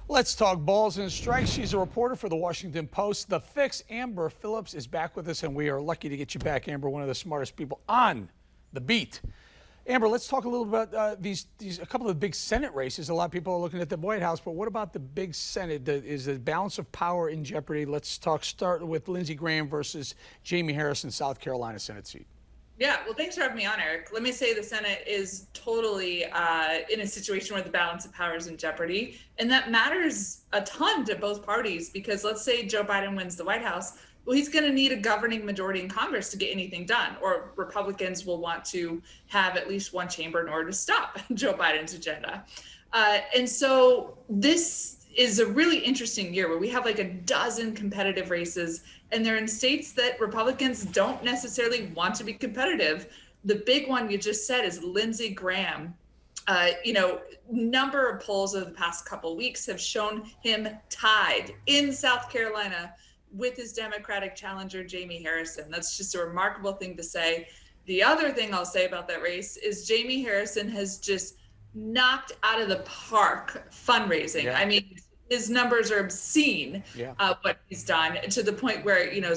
Let's talk balls and strikes. She's a reporter for the Washington Post. The Fix, Amber Phillips, is back with us, and we are lucky to get you back, Amber, one of the smartest people on the beat. Amber, let's talk a little about a couple of big Senate races. A lot of people are looking at the White House, but what about the big Senate? Is the balance of power in jeopardy? Let's start with Lindsey Graham versus Jaime Harrison, South Carolina Senate seat. Yeah, well, thanks for having me on, Eric. Let me say the Senate is totally in a situation where the balance of power is in jeopardy. And that matters a ton to both parties because let's say Joe Biden wins the White House. Well, he's going to need a governing majority in Congress to get anything done, or Republicans will want to have at least one chamber in order to stop Joe Biden's agenda. And so this is a really interesting year where we have like a dozen competitive races, and they're in states that Republicans don't necessarily want to be competitive. The big one you just said is Lindsey Graham. Number of polls over the past couple of weeks have shown him tied in South Carolina with his Democratic challenger, Jaime Harrison. That's just a remarkable thing to say. The other thing I'll say about that race is Jaime Harrison has just knocked out of the park fundraising. Yeah. I mean, his numbers are obscene, what he's done, to the point where, a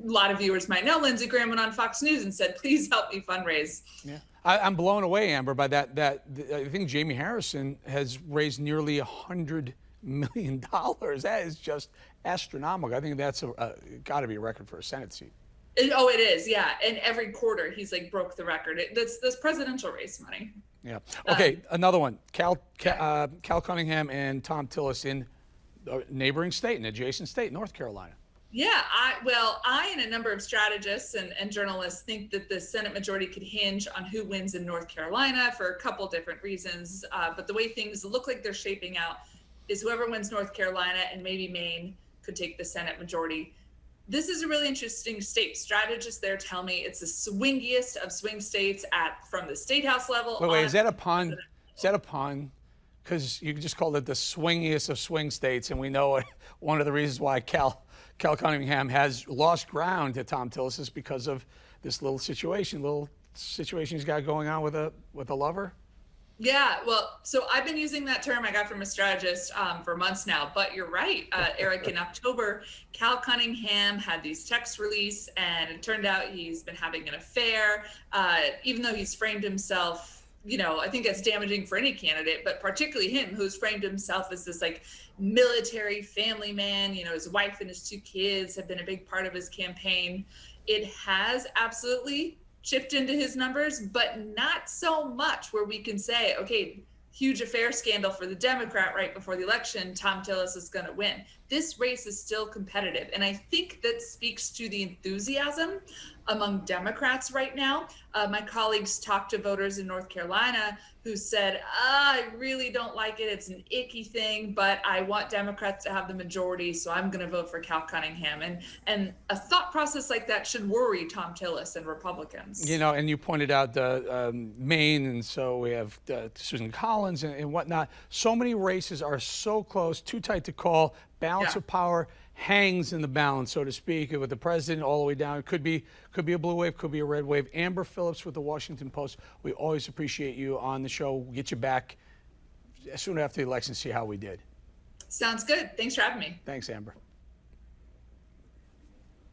lot of viewers might know Lindsey Graham went on Fox News and said, please help me fundraise. Yeah, I'm blown away, Amber, by that. I think Jaime Harrison has raised nearly $100 million. That is just astronomical. I think that's got to be a record for a Senate seat. It is, yeah. And every quarter, he's like broke the record. That's presidential race money. Yeah. Okay, another one. Cal Cunningham and Thom Tillis in a neighboring state, an adjacent state, North Carolina. Yeah, I and a number of strategists and journalists think that the Senate majority could hinge on who wins in North Carolina for a couple different reasons. But the way things look like they're shaping out is whoever wins North Carolina and maybe Maine could take the Senate majority. This is a really interesting state. Strategists there tell me it's the swingiest of swing states from the state house level. Wait, is that a pun? Is that a pun? Because you just called it the swingiest of swing states, and we know one of the reasons why Cal Cunningham has lost ground to Thom Tillis is because of this little situation he's got going on with a lover. Yeah, well, so I've been using that term I got from a strategist for months now, but you're right, Eric. In October, Cal Cunningham had these texts released, and it turned out he's been having an affair, even though he's framed himself, I think it's damaging for any candidate, but particularly him, who's framed himself as this like military family man. His wife and his two kids have been a big part of his campaign. It has absolutely chipped into his numbers, but not so much where we can say, okay, huge affair scandal for the Democrat right before the election, Thom Tillis is going to win. This race is still competitive. And I think that speaks to the enthusiasm among Democrats right now. My colleagues talked to voters in North Carolina who said, I really don't like it. It's an icky thing, but I want Democrats to have the majority, so I'm going to vote for Cal Cunningham. And a thought process like that should worry Thom Tillis and Republicans. And you pointed out Maine, and so we have Susan Collins and whatnot. So many races are so close, too tight to call. Balance of power hangs in the balance, so to speak, with the president all the way down. It could be a blue wave, could be a red wave. Amber Phillips with the Washington Post. We always appreciate you on the show. We'll get you back soon after the election, see how we did. Sounds good. Thanks for having me. Thanks, Amber.